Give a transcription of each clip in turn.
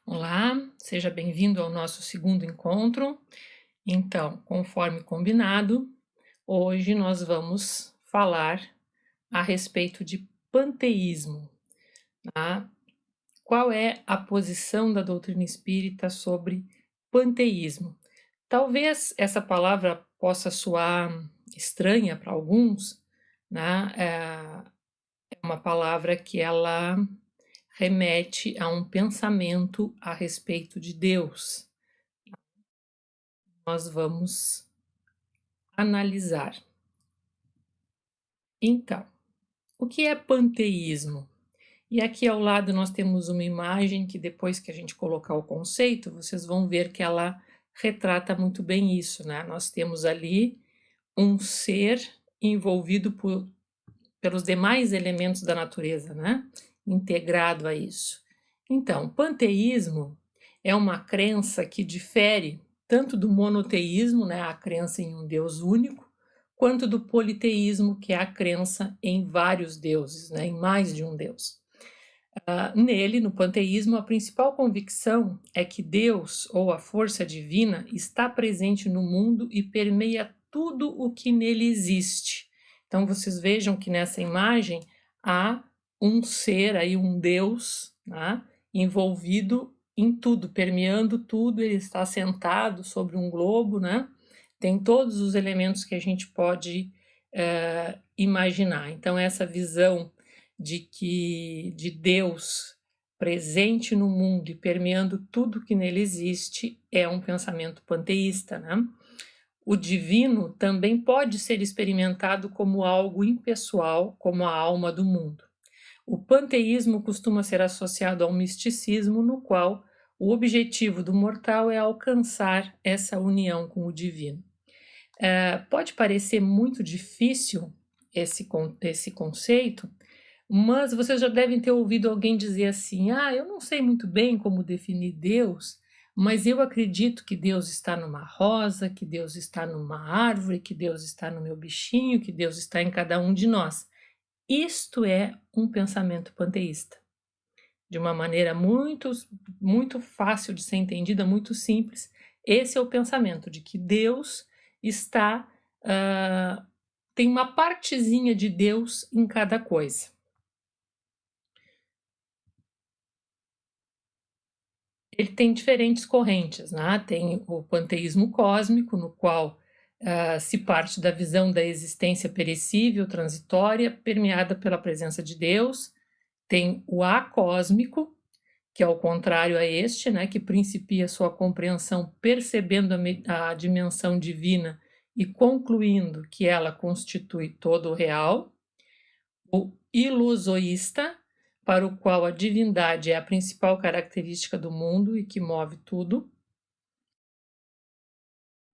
Olá, seja bem-vindo ao nosso segundo encontro. Então, conforme combinado, hoje nós vamos falar a respeito de panteísmo, tá? Qual é a posição da doutrina espírita sobre panteísmo? Talvez essa palavra possa soar estranha para alguns, né? É uma palavra que ela remete a um pensamento a respeito de Deus. Nós vamos analisar. Então, o que é panteísmo? E aqui ao lado nós temos uma imagem que depois que a gente colocar o conceito, vocês vão ver que ela retrata muito bem isso, né? Nós temos ali um ser envolvido pelos demais elementos da natureza, né? Integrado a isso. Então, panteísmo é uma crença que difere tanto do monoteísmo, né, a crença em um Deus único, quanto do politeísmo, que é a crença em vários deuses, né, em mais de um Deus. Nele, no panteísmo, a principal convicção é que Deus, ou a força divina, está presente no mundo e permeia tudo o que nele existe. Então, vocês vejam que nessa imagem há um ser, aí, um Deus, né, envolvido em tudo, permeando tudo, ele está sentado sobre um globo, né? Tem todos os elementos que a gente pode imaginar. Então, essa visão de Deus presente no mundo e permeando tudo que nele existe é um pensamento panteísta, né? O divino também pode ser experimentado como algo impessoal, como a alma do mundo. O panteísmo costuma ser associado ao misticismo, no qual o objetivo do mortal é alcançar essa união com o divino. Pode parecer muito difícil esse conceito, mas vocês já devem ter ouvido alguém dizer assim: eu não sei muito bem como definir Deus, mas eu acredito que Deus está numa rosa, que Deus está numa árvore, que Deus está no meu bichinho, que Deus está em cada um de nós. Isto é um pensamento panteísta, de uma maneira muito fácil de ser entendida, muito simples. Esse é o pensamento de que Deus está, tem uma partezinha de Deus em cada coisa. Ele tem diferentes correntes, né? Tem o panteísmo cósmico, no qual se parte da visão da existência perecível, transitória, permeada pela presença de Deus. Tem o acósmico, que é o contrário a este, né? Que principia sua compreensão percebendo a dimensão divina e concluindo que ela constitui todo o real. O ilusoísta, para o qual a divindade é a principal característica do mundo e que move tudo.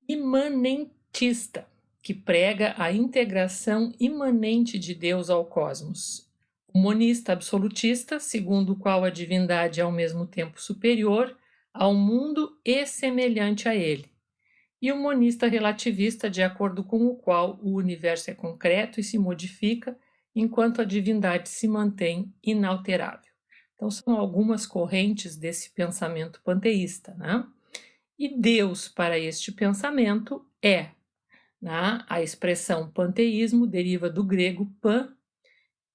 Imanentista, que prega a integração imanente de Deus ao cosmos. O monista absolutista, segundo o qual a divindade é ao mesmo tempo superior ao mundo e semelhante a ele. E o monista relativista, de acordo com o qual o universo é concreto e se modifica, enquanto a divindade se mantém inalterável. Então, são algumas correntes desse pensamento panteísta, né? E Deus, para este pensamento, é, né? A expressão panteísmo deriva do grego pan,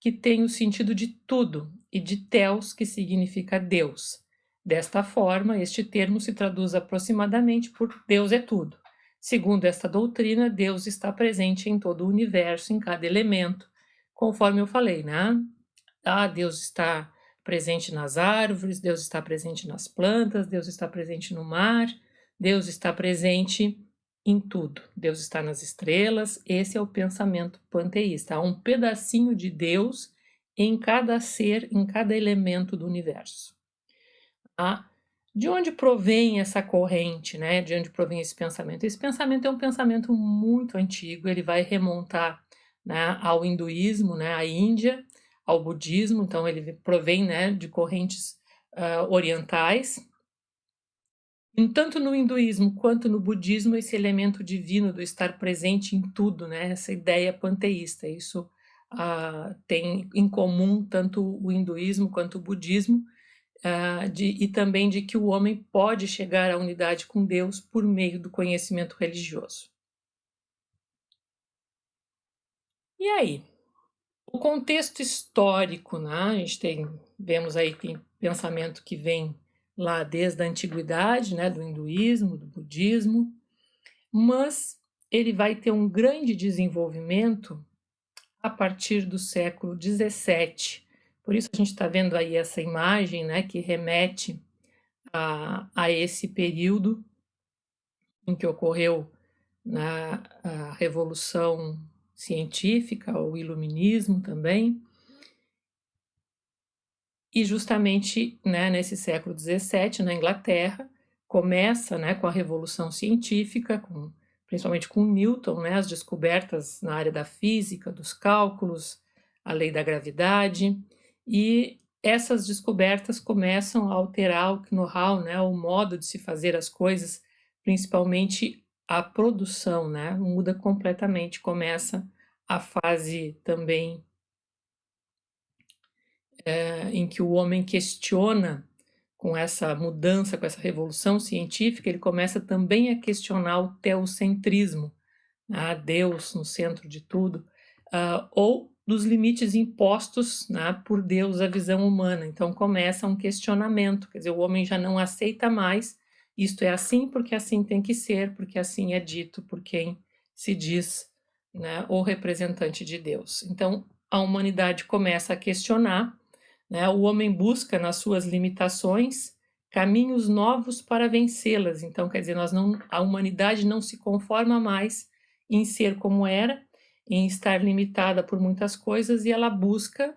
que tem o sentido de tudo, e de theos, que significa Deus. Desta forma, este termo se traduz aproximadamente por Deus é tudo. Segundo esta doutrina, Deus está presente em todo o universo, em cada elemento, conforme eu falei, né? Deus está presente nas árvores, Deus está presente nas plantas, Deus está presente no mar, Deus está presente em tudo. Deus está nas estrelas. Esse é o pensamento panteísta. Há um pedacinho de Deus em cada ser, em cada elemento do universo. De onde provém essa corrente, né? De onde provém esse pensamento? Esse pensamento é um pensamento muito antigo, ele vai remontar, né, ao hinduísmo, né, à Índia, ao budismo, então ele provém, né, de correntes orientais. Tanto no hinduísmo quanto no budismo, esse elemento divino do estar presente em tudo, né, essa ideia panteísta, isso tem em comum tanto o hinduísmo quanto o budismo. e também de que o homem pode chegar à unidade com Deus por meio do conhecimento religioso. E aí? O contexto histórico, né? A gente vemos aí que tem pensamento que vem lá desde a antiguidade, né? Do hinduísmo, do budismo, mas ele vai ter um grande desenvolvimento a partir do século XVII. Por isso a gente está vendo aí essa imagem, né? Que remete a esse período em que ocorreu a Revolução Científica, o Iluminismo também. E justamente, né, nesse século XVII, na Inglaterra, começa, né, com a Revolução Científica, principalmente com Newton, né, as descobertas na área da física, dos cálculos, a lei da gravidade, e essas descobertas começam a alterar o know-how, né, o modo de se fazer as coisas, principalmente a produção, né, muda completamente, começa a fase também em que o homem questiona, com essa mudança, com essa revolução científica, ele começa também a questionar o teocentrismo, Deus no centro de tudo, ou dos limites impostos, por Deus à visão humana. Então começa um questionamento, quer dizer, o homem já não aceita mais, isto é assim porque assim tem que ser, porque assim é dito por quem se diz, o representante de Deus. Então a humanidade começa a questionar, o homem busca nas suas limitações caminhos novos para vencê-las. Então, quer dizer, a humanidade não se conforma mais em ser como era, em estar limitada por muitas coisas, e ela busca,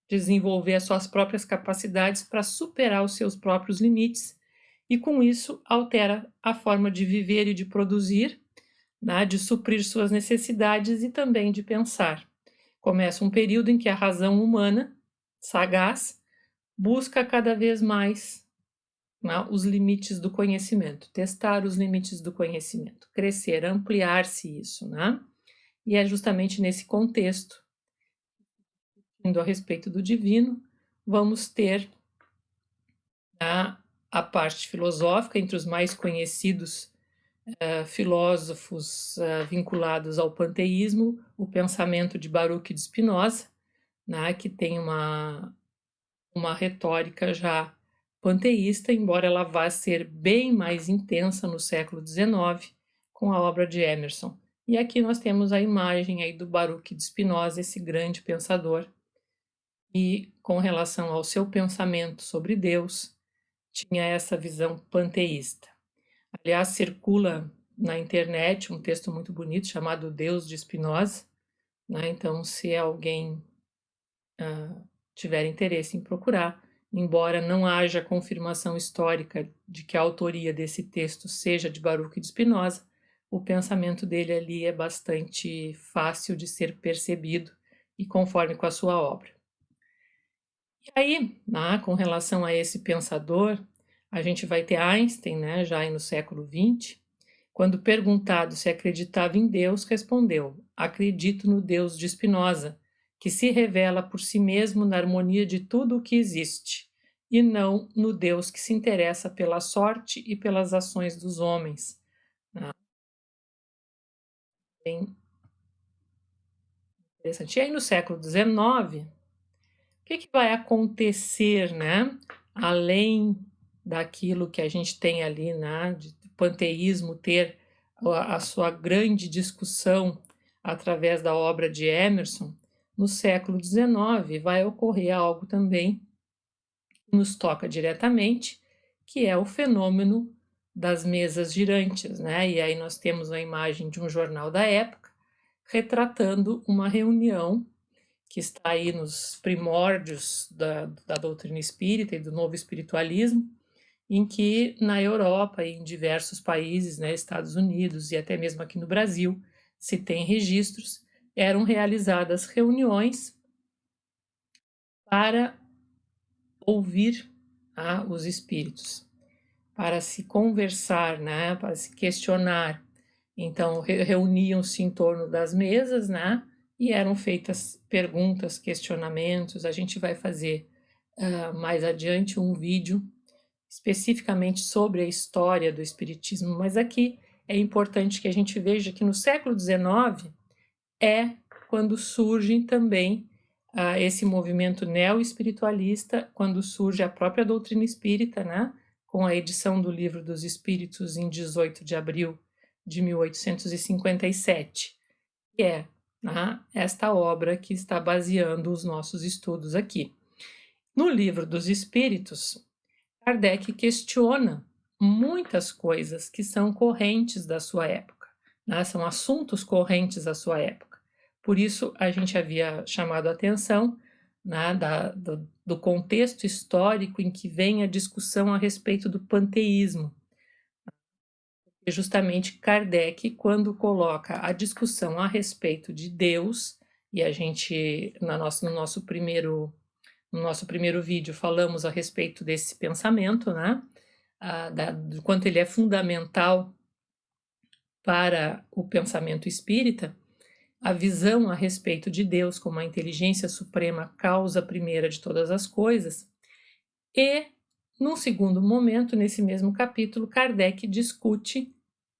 desenvolver as suas próprias capacidades para superar os seus próprios limites, e com isso altera a forma de viver e de produzir, de suprir suas necessidades e também de pensar. Começa um período em que a razão humana, sagaz, busca cada vez mais os limites do conhecimento, testar os limites do conhecimento, crescer, ampliar-se isso, E é justamente nesse contexto, indo a respeito do divino, vamos ter a parte filosófica, entre os mais conhecidos filósofos vinculados ao panteísmo, o pensamento de Baruch de Spinoza, que tem uma retórica já panteísta, embora ela vá ser bem mais intensa no século XIX, com a obra de Emerson. E aqui nós temos a imagem aí do Baruch de Spinoza, esse grande pensador, e com relação ao seu pensamento sobre Deus, tinha essa visão panteísta. Aliás, circula na internet um texto muito bonito chamado Deus de Spinoza, Então, se alguém tiver interesse em procurar, embora não haja confirmação histórica de que a autoria desse texto seja de Baruch de Spinoza, o pensamento dele ali é bastante fácil de ser percebido e conforme com a sua obra. E aí, com relação a esse pensador, a gente vai ter Einstein, já aí no século XX, quando perguntado se acreditava em Deus, respondeu: acredito no Deus de Spinoza, que se revela por si mesmo na harmonia de tudo o que existe, e não no Deus que se interessa pela sorte e pelas ações dos homens. Bem interessante. E aí no século XIX, o que vai acontecer, além daquilo que a gente tem ali, de panteísmo ter a sua grande discussão através da obra de Emerson? No século XIX vai ocorrer algo também que nos toca diretamente, que é o fenômeno das mesas girantes, E aí nós temos a imagem de um jornal da época retratando uma reunião que está aí nos primórdios da doutrina espírita e do novo espiritualismo, em que na Europa e em diversos países, Estados Unidos e até mesmo aqui no Brasil, se tem registros, eram realizadas reuniões para ouvir os espíritos, para se conversar, para se questionar. Então, reuniam-se em torno das mesas, e eram feitas perguntas, questionamentos. A gente vai fazer mais adiante um vídeo especificamente sobre a história do Espiritismo, mas aqui é importante que a gente veja que no século XIX é quando surge também esse movimento neo-espiritualista, quando surge a própria doutrina espírita, né, com a edição do Livro dos Espíritos em 18 de abril de 1857, que é esta obra que está baseando os nossos estudos aqui. No Livro dos Espíritos, Kardec questiona muitas coisas que são correntes da sua época, né? São assuntos correntes da sua época. Por isso, a gente havia chamado a atenção, né, do contexto histórico em que vem a discussão a respeito do panteísmo. E justamente Kardec, quando coloca a discussão a respeito de Deus, e a gente, no nosso primeiro vídeo, falamos a respeito desse pensamento, né? Do quanto ele é fundamental para o pensamento espírita, a visão a respeito de Deus como a inteligência suprema, causa primeira de todas as coisas. E, num segundo momento, nesse mesmo capítulo, Kardec discute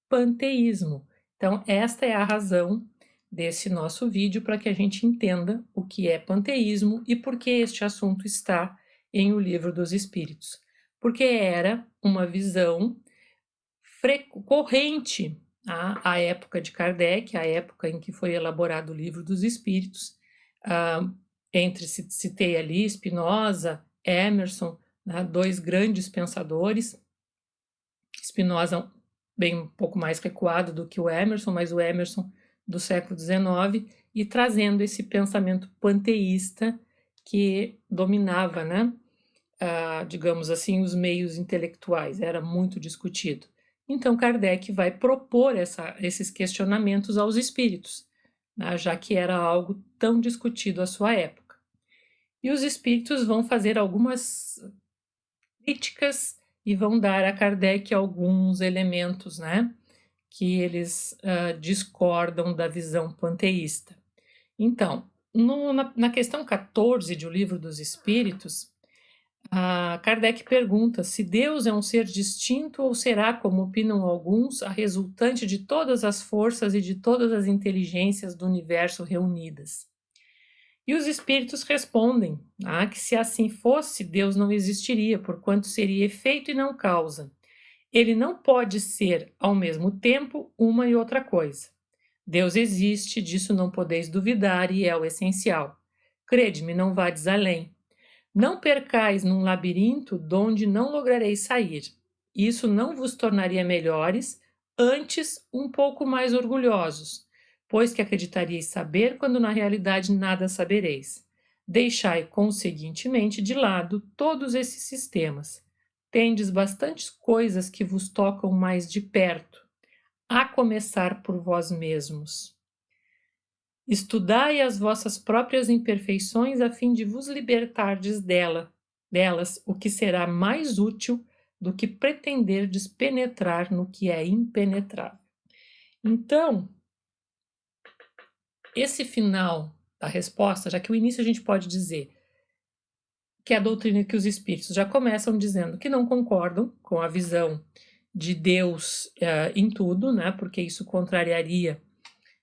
panteísmo. Então, esta é a razão desse nosso vídeo, para que a gente entenda o que é panteísmo e por que este assunto está em O Livro dos Espíritos. Porque era uma visão corrente à época de Kardec, à época em que foi elaborado o Livro dos Espíritos, citei ali Spinoza, Emerson, dois grandes pensadores. Spinoza bem um pouco mais recuado do que o Emerson, mas o Emerson do século XIX, e trazendo esse pensamento panteísta que dominava, né, digamos assim, os meios intelectuais, era muito discutido. Então Kardec vai propor esses questionamentos aos espíritos, né, já que era algo tão discutido à sua época. E os espíritos vão fazer algumas críticas e vão dar a Kardec alguns elementos, né, que eles discordam da visão panteísta. Então, na questão 14 de O Livro dos Espíritos, Kardec pergunta se Deus é um ser distinto ou será, como opinam alguns, a resultante de todas as forças e de todas as inteligências do universo reunidas. E os espíritos respondem que se assim fosse, Deus não existiria, porquanto seria efeito e não causa. Ele não pode ser, ao mesmo tempo, uma e outra coisa. Deus existe, disso não podeis duvidar, e é o essencial. Crede-me, não vades além. Não percais num labirinto donde não lograreis sair. Isso não vos tornaria melhores, antes um pouco mais orgulhosos, pois que acreditaríeis saber quando na realidade nada sabereis. Deixai, conseguintemente, de lado todos esses sistemas. Tendes bastantes coisas que vos tocam mais de perto, a começar por vós mesmos. Estudai as vossas próprias imperfeições a fim de vos libertardes delas, o que será mais útil do que pretenderdes penetrar no que é impenetrável. Então, esse final da resposta, já que o início a gente pode dizer que a doutrina que os espíritos já começam dizendo que não concordam com a visão de Deus em tudo, né? Porque isso contrariaria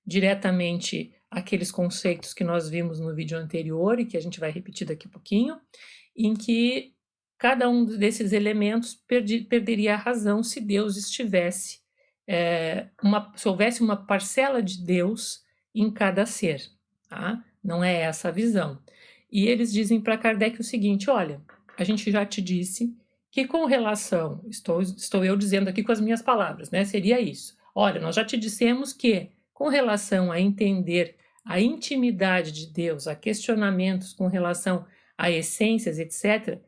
diretamente aqueles conceitos que nós vimos no vídeo anterior e que a gente vai repetir daqui a pouquinho, em que cada um desses elementos perderia a razão se Deus estivesse, se houvesse uma parcela de Deus em cada ser, tá? Não é essa a visão. E eles dizem para Kardec o seguinte: olha, a gente já te disse que com relação, estou eu dizendo aqui com as minhas palavras, né? Seria isso. Olha, nós já te dissemos que com relação a entender a intimidade de Deus, a questionamentos com relação a essências, etc.,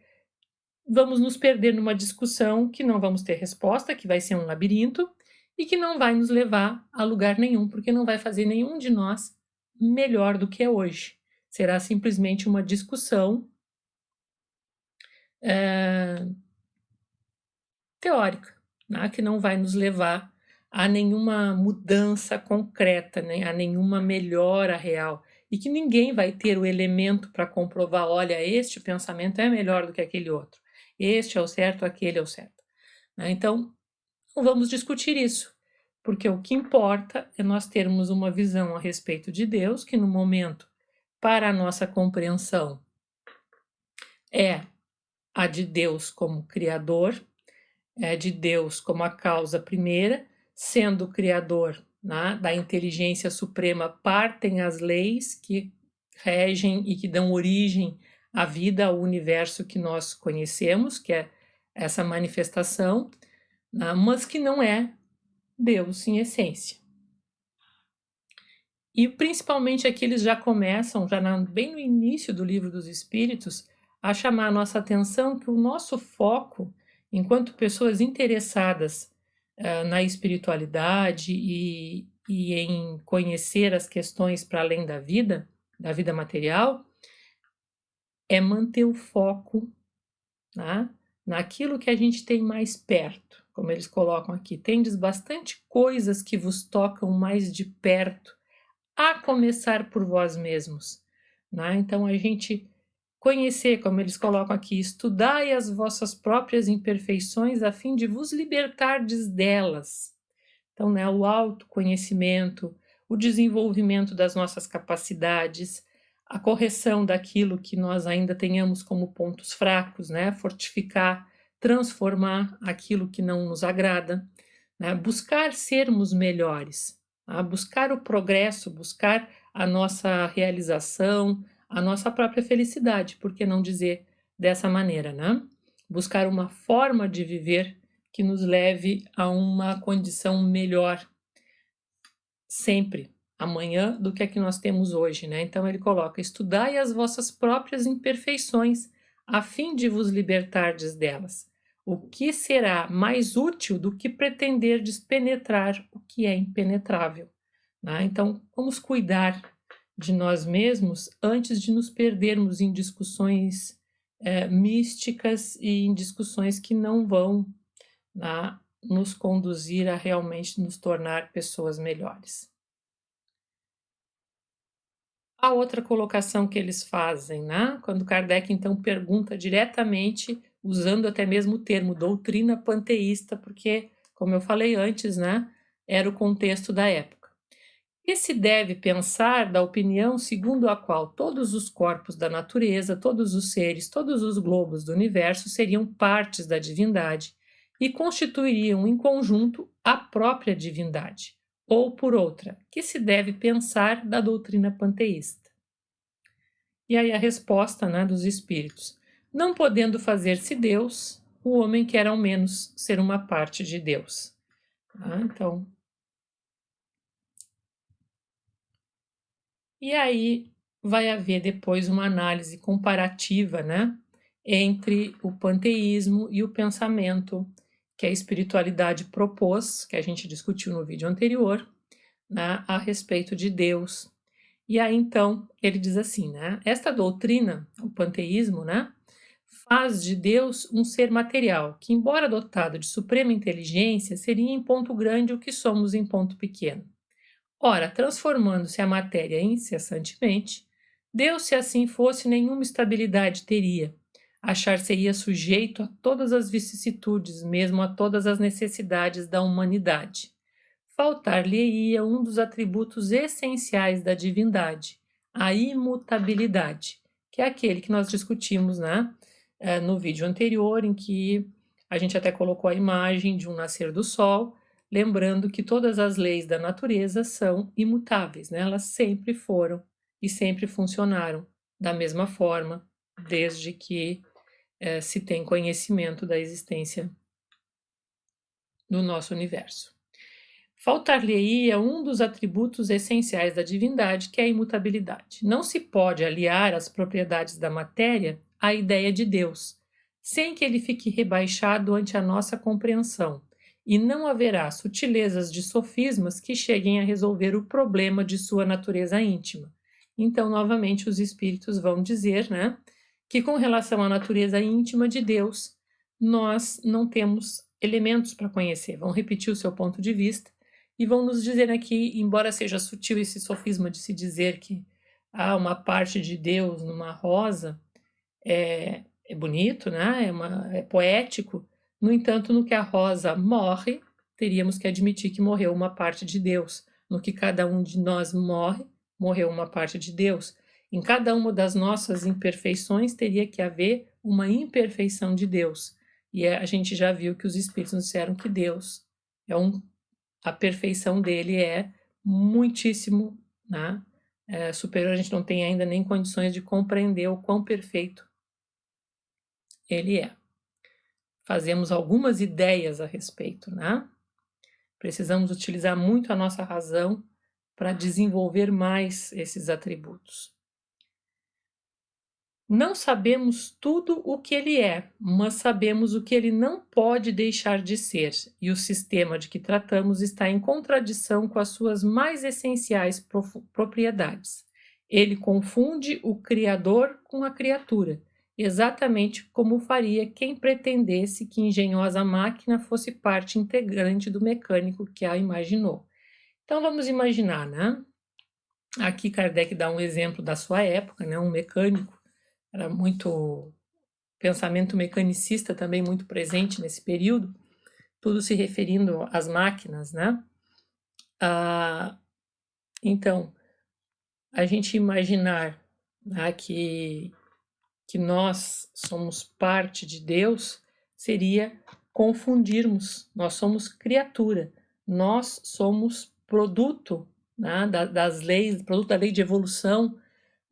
vamos nos perder numa discussão que não vamos ter resposta, que vai ser um labirinto e que não vai nos levar a lugar nenhum, porque não vai fazer nenhum de nós melhor do que é hoje. Será simplesmente uma discussão teórica, né, que não vai nos levar a nenhuma mudança concreta, né, a nenhuma melhora real. e que ninguém vai ter o elemento para comprovar, olha, este pensamento é melhor do que aquele outro, este é o certo, aquele é o certo. Então, não vamos discutir isso, porque o que importa é nós termos uma visão a respeito de Deus, que no momento, para a nossa compreensão, é a de Deus como Criador, é de Deus como a causa primeira, sendo o Criador, né, da inteligência suprema, partem as leis que regem e que dão origem à vida, ao universo que nós conhecemos, que é essa manifestação, né, mas que não é Deus em essência. E principalmente aqui eles já começam, bem no início do Livro dos Espíritos, a chamar a nossa atenção que o nosso foco, enquanto pessoas interessadas na espiritualidade e em conhecer as questões para além da vida material, é manter o foco, né, naquilo que a gente tem mais perto. Como eles colocam aqui, tendes bastante coisas que vos tocam mais de perto, a começar por vós mesmos. Né? Então, a gente conhecer, como eles colocam aqui, estudai as vossas próprias imperfeições a fim de vos libertardes delas. Então, né, o autoconhecimento, o desenvolvimento das nossas capacidades, a correção daquilo que nós ainda tenhamos como pontos fracos, né, fortificar, transformar aquilo que não nos agrada, né, buscar sermos melhores, a buscar o progresso, buscar a nossa realização, a nossa própria felicidade, por que não dizer dessa maneira, né? Buscar uma forma de viver que nos leve a uma condição melhor sempre, amanhã, do que a que nós temos hoje, né? Então ele coloca, estudai as vossas próprias imperfeições, a fim de vos libertardes delas. O que será mais útil do que pretenderdes penetrar o que é impenetrável? Né? Então, vamos cuidar de nós mesmos antes de nos perdermos em discussões místicas e em discussões que não vão, né, nos conduzir a realmente nos tornar pessoas melhores. A outra colocação que eles fazem, né? Quando Kardec então pergunta diretamente, usando até mesmo o termo doutrina panteísta, porque, como eu falei antes, né, era o contexto da época. E se deve pensar da opinião segundo a qual todos os corpos da natureza, todos os seres, todos os globos do universo seriam partes da divindade e constituiriam em conjunto a própria divindade, ou por outra, que se deve pensar da doutrina panteísta. E aí a resposta, né, dos espíritos: não podendo fazer-se Deus, o homem quer ao menos ser uma parte de Deus. Então, e aí vai haver depois uma análise comparativa, né, entre o panteísmo e o pensamento que a espiritualidade propôs, que a gente discutiu no vídeo anterior, né, a respeito de Deus. E aí, então, ele diz assim, né, esta doutrina, o panteísmo, né, faz de Deus um ser material, que, embora dotado de suprema inteligência, seria em ponto grande o que somos em ponto pequeno. Ora, transformando-se a matéria incessantemente, Deus, se assim fosse, nenhuma estabilidade teria. Achar-se-ia sujeito a todas as vicissitudes, mesmo a todas as necessidades da humanidade. Faltar-lhe-ia um dos atributos essenciais da divindade, a imutabilidade, que é aquele que nós discutimos, né, no vídeo anterior, em que a gente até colocou a imagem de um nascer do sol, lembrando que todas as leis da natureza são imutáveis, né? Elas sempre foram e sempre funcionaram da mesma forma, desde que se tem conhecimento da existência do nosso universo. Faltar-lhe-ia um dos atributos essenciais da divindade, que é a imutabilidade. Não se pode aliar as propriedades da matéria à ideia de Deus, sem que ele fique rebaixado ante a nossa compreensão, e não haverá sutilezas de sofismas que cheguem a resolver o problema de sua natureza íntima. Então, novamente, os espíritos vão dizer, né, que com relação à natureza íntima de Deus, nós não temos elementos para conhecer. Vão repetir o seu ponto de vista e vão nos dizer aqui, embora seja sutil esse sofisma de se dizer que uma parte de Deus numa rosa é bonito, né? É poético. No entanto, no que a rosa morre, teríamos que admitir que morreu uma parte de Deus. No que cada um de nós morre, morreu uma parte de Deus. Em cada uma das nossas imperfeições teria que haver uma imperfeição de Deus. E a gente já viu que os Espíritos nos disseram que Deus a perfeição dele é muitíssimo, né, superior. A gente não tem ainda nem condições de compreender o quão perfeito ele é. Fazemos algumas ideias a respeito, né? Precisamos utilizar muito a nossa razão para desenvolver mais esses atributos. Não sabemos tudo o que ele é, mas sabemos o que ele não pode deixar de ser, e o sistema de que tratamos está em contradição com as suas mais essenciais propriedades. Ele confunde o Criador com a criatura, exatamente como faria quem pretendesse que engenhosa máquina fosse parte integrante do mecânico que a imaginou. Então vamos imaginar, né? Aqui Kardec dá um exemplo da sua época, né? Um mecânico. Era muito pensamento mecanicista também muito presente nesse período, tudo se referindo às máquinas, né? Então, a gente imaginar, né, que nós somos parte de Deus seria confundirmos, nós somos criatura, nós somos produto, né, das leis, produto da lei de evolução.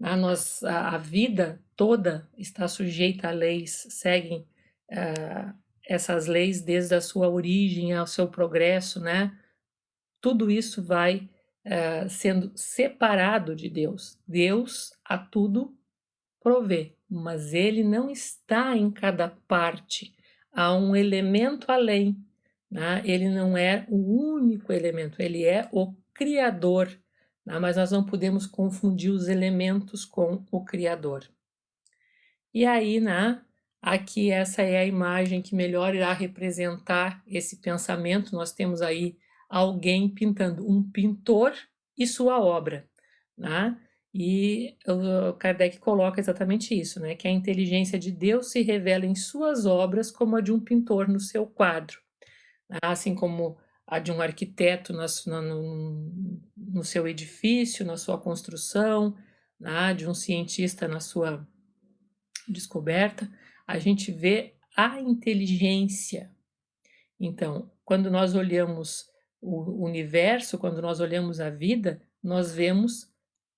A vida toda está sujeita a leis, seguem essas leis desde a sua origem ao seu progresso, né? Tudo isso vai sendo separado de Deus. Deus a tudo provê, mas ele não está em cada parte. Há um elemento além, né? Ele não é o único elemento, ele é o Criador. Mas nós não podemos confundir os elementos com o Criador. E aí, aqui essa é a imagem que melhor irá representar esse pensamento. Nós temos aí alguém pintando, um pintor e sua obra, né? E o Kardec coloca exatamente isso, né? Que a inteligência de Deus se revela em suas obras como a de um pintor no seu quadro, assim como a de um arquiteto no seu edifício, na sua construção, de um cientista na sua descoberta, a gente vê a inteligência. Então, quando nós olhamos o universo, quando nós olhamos a vida, nós vemos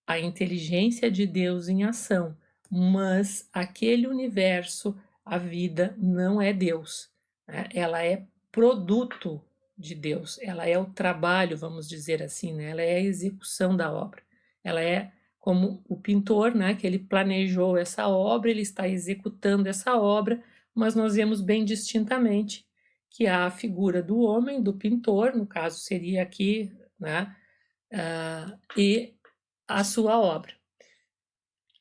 a inteligência de Deus em ação, mas aquele universo, a vida, não é Deus, né? Ela é produto de Deus, ela é o trabalho, vamos dizer assim, né? Ela é a execução da obra, ela é como o pintor, né? Que ele planejou essa obra, ele está executando essa obra, mas nós vemos bem distintamente que há a figura do homem, do pintor, no caso seria aqui, né? E a sua obra.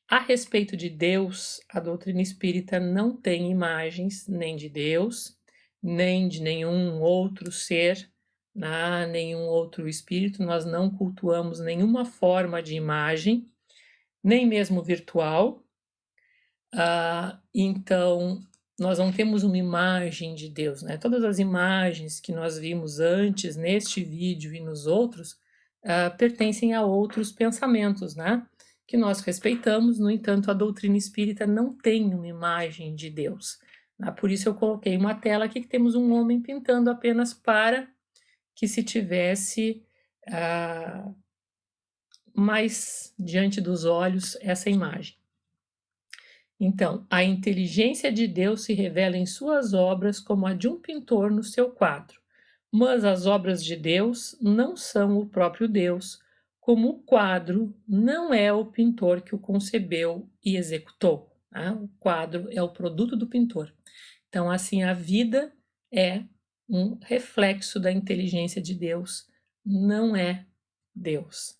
A respeito de Deus, a doutrina espírita não tem imagens nem de Deus, nem de nenhum outro ser, nenhum outro espírito. Nós não cultuamos nenhuma forma de imagem, nem mesmo virtual. Então, nós não temos uma imagem de Deus, né? Todas as imagens que nós vimos antes, neste vídeo e nos outros, pertencem a outros pensamentos, né? Que nós respeitamos. No entanto, a doutrina espírita não tem uma imagem de Deus, né? Por isso eu coloquei uma tela aqui que temos um homem pintando apenas para que se tivesse mais diante dos olhos essa imagem. Então, a inteligência de Deus se revela em suas obras como a de um pintor no seu quadro, mas as obras de Deus não são o próprio Deus, como o quadro não é o pintor que o concebeu e executou, né? O quadro é o produto do pintor. Então, assim, a vida é um reflexo da inteligência de Deus, não é Deus,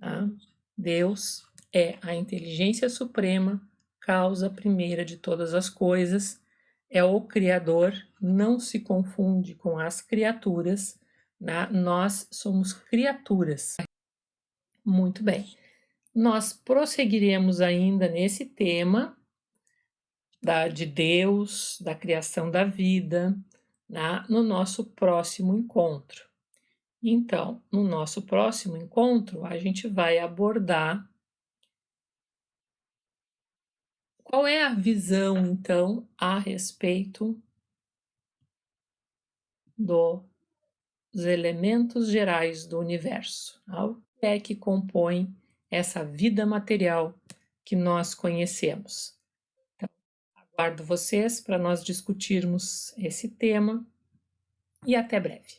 tá? Deus é a inteligência suprema, causa primeira de todas as coisas, é o Criador, não se confunde com as criaturas, né? Nós somos criaturas. Muito bem. nós prosseguiremos ainda nesse tema de Deus, da criação da vida, no nosso próximo encontro. Então, no nosso próximo encontro, a gente vai abordar qual é a visão, então, a respeito dos elementos gerais do universo. O que é que compõe essa vida material que nós conhecemos. Então, aguardo vocês para nós discutirmos esse tema e até breve.